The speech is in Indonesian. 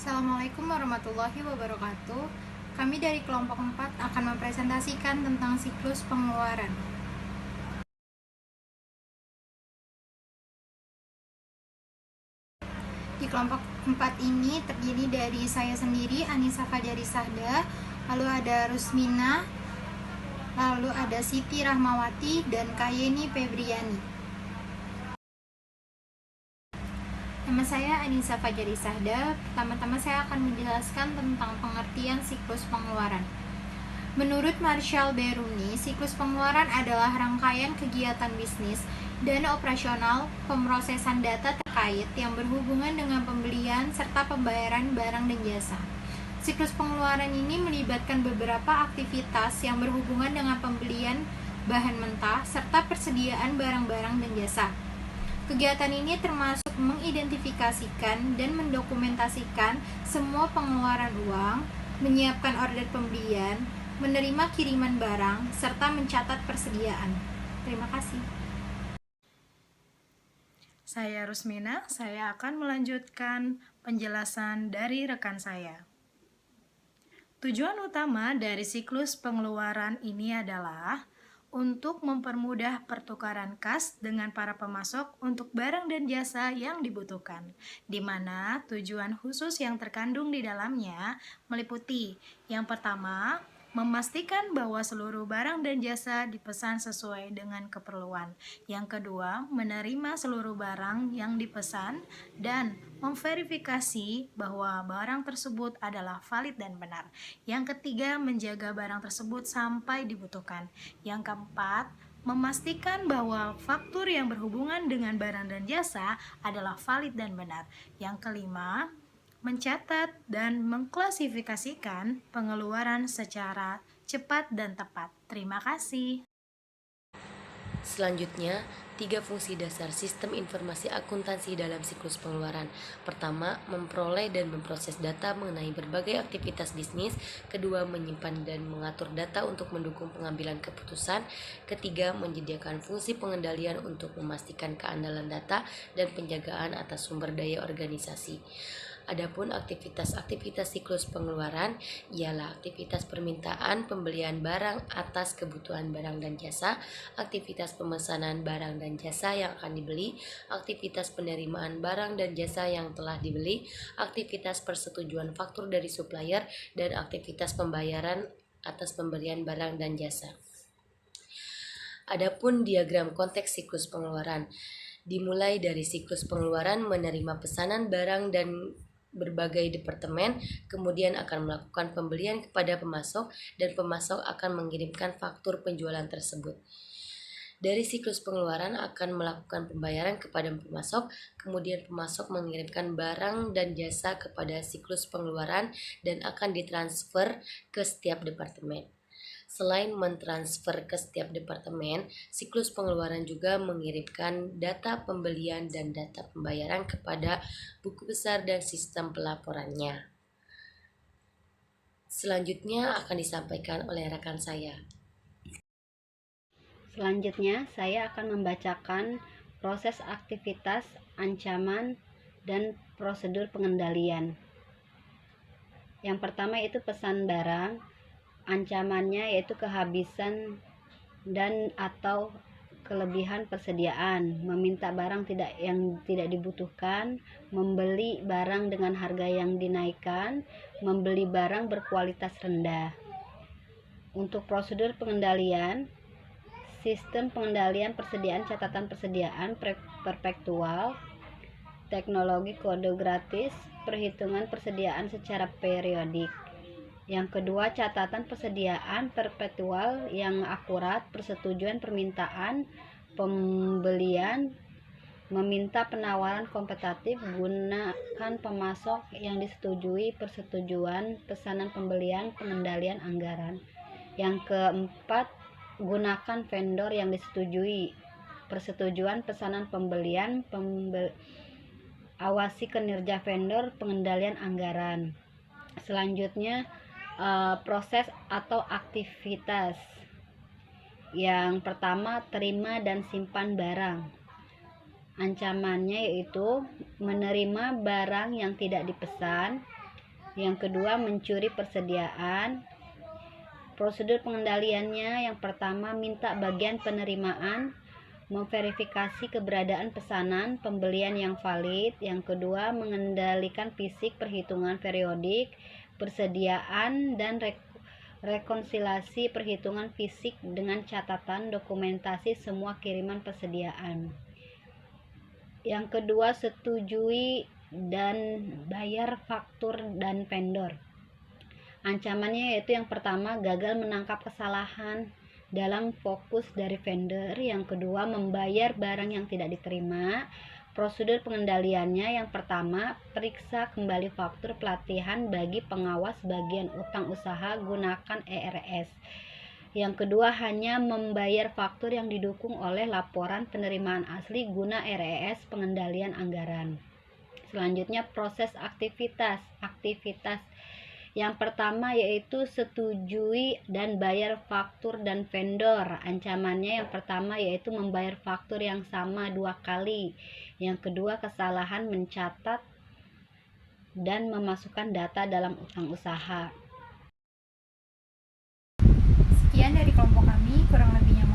Assalamualaikum warahmatullahi wabarakatuh. Kami dari kelompok 4 akan mempresentasikan tentang siklus pengeluaran. Di kelompok 4 ini terdiri dari saya sendiri, Anissa Fajari Sahda, lalu ada Rusmina, lalu ada Siti Rahmawati, dan Kayeni Febriani. Nama saya Anissa Fajari Sahda. Pertama-tama saya akan menjelaskan tentang pengertian siklus pengeluaran. Menurut Marshall Beruni, siklus pengeluaran adalah rangkaian kegiatan bisnis dan operasional pemrosesan data terkait yang berhubungan dengan pembelian serta pembayaran barang dan jasa. Siklus pengeluaran ini melibatkan beberapa aktivitas yang berhubungan dengan pembelian bahan mentah serta persediaan barang-barang dan jasa. Kegiatan ini termasuk mengidentifikasikan dan mendokumentasikan semua pengeluaran uang, menyiapkan order pembelian, menerima kiriman barang, serta mencatat persediaan. Terima kasih. Saya Rusmina, saya akan melanjutkan penjelasan dari rekan saya. Tujuan utama dari siklus pengeluaran ini adalah untuk mempermudah pertukaran kas dengan para pemasok untuk barang dan jasa yang dibutuhkan, di mana tujuan khusus yang terkandung di dalamnya meliputi yang pertama, memastikan bahwa seluruh barang dan jasa dipesan sesuai dengan keperluan. Yang kedua, menerima seluruh barang yang dipesan dan memverifikasi bahwa barang tersebut adalah valid dan benar. Yang ketiga, menjaga barang tersebut sampai dibutuhkan. Yang keempat, memastikan bahwa faktur yang berhubungan dengan barang dan jasa adalah valid dan benar. Yang kelima, mencatat dan mengklasifikasikan pengeluaran secara cepat dan tepat. Terima kasih. Selanjutnya, 3 fungsi dasar sistem informasi akuntansi dalam siklus pengeluaran. Pertama, memperoleh dan memproses data mengenai berbagai aktivitas bisnis. Kedua, menyimpan dan mengatur data untuk mendukung pengambilan keputusan. Ketiga, menyediakan fungsi pengendalian untuk memastikan keandalan data dan penjagaan atas sumber daya organisasi. Adapun aktivitas-aktivitas siklus pengeluaran ialah aktivitas permintaan pembelian barang atas kebutuhan barang dan jasa, aktivitas pemesanan barang dan jasa yang akan dibeli, aktivitas penerimaan barang dan jasa yang telah dibeli, aktivitas persetujuan faktur dari supplier, dan aktivitas pembayaran atas pemberian barang dan jasa. Adapun diagram konteks siklus pengeluaran dimulai dari siklus pengeluaran menerima pesanan barang dan berbagai departemen, kemudian akan melakukan pembelian kepada pemasok dan pemasok akan mengirimkan faktur penjualan tersebut. Dari siklus pengeluaran akan melakukan pembayaran kepada pemasok, kemudian pemasok mengirimkan barang dan jasa kepada siklus pengeluaran dan akan ditransfer ke setiap departemen. Selain mentransfer ke setiap departemen, siklus pengeluaran juga mengirimkan data pembelian dan data pembayaran kepada buku besar dan sistem pelaporannya. Selanjutnya akan disampaikan oleh rekan saya. Selanjutnya, saya akan membacakan proses aktivitas, ancaman, dan prosedur pengendalian. Yang pertama itu pesan barang. Ancamannya yaitu kehabisan dan atau kelebihan persediaan, meminta barang yang tidak dibutuhkan, membeli barang dengan harga yang dinaikkan, membeli barang berkualitas rendah. Untuk prosedur pengendalian, sistem pengendalian persediaan catatan persediaan perpetual, teknologi kode gratis, perhitungan persediaan secara periodik. Yang kedua, catatan persediaan perpetual yang akurat, persetujuan permintaan pembelian, meminta penawaran kompetitif, gunakan pemasok yang disetujui, persetujuan pesanan pembelian, pengendalian anggaran. Yang keempat, gunakan vendor yang disetujui, persetujuan pesanan pembelian, awasi kinerja vendor, pengendalian anggaran. Selanjutnya, proses atau aktivitas. Yang pertama, terima dan simpan barang. Ancamannya yaitu menerima barang yang tidak dipesan, Yang kedua, mencuri persediaan. Prosedur pengendaliannya, yang pertama, minta bagian penerimaan memverifikasi keberadaan pesanan pembelian yang valid. Yang kedua, mengendalikan fisik perhitungan periodik, persediaan, dan rekonsiliasi perhitungan fisik dengan catatan dokumentasi semua kiriman persediaan. Yang kedua, setujui dan bayar faktur dan vendor. Ancamannya yaitu yang pertama, gagal menangkap kesalahan dalam fokus dari vendor. Yang kedua, membayar barang yang tidak diterima. Prosedur pengendaliannya, yang pertama, periksa kembali faktur pelatihan bagi pengawas bagian utang usaha gunakan ERS. Yang kedua, hanya membayar faktur yang didukung oleh laporan penerimaan asli guna RES pengendalian anggaran. Selanjutnya, proses aktivitas. Yang pertama yaitu setujui dan bayar faktur dan vendor. Ancamannya yang pertama yaitu membayar faktur yang sama 2 kali. Yang kedua, kesalahan mencatat dan memasukkan data dalam utang usaha. Sekian dari kelompok kami, kurang lebihnya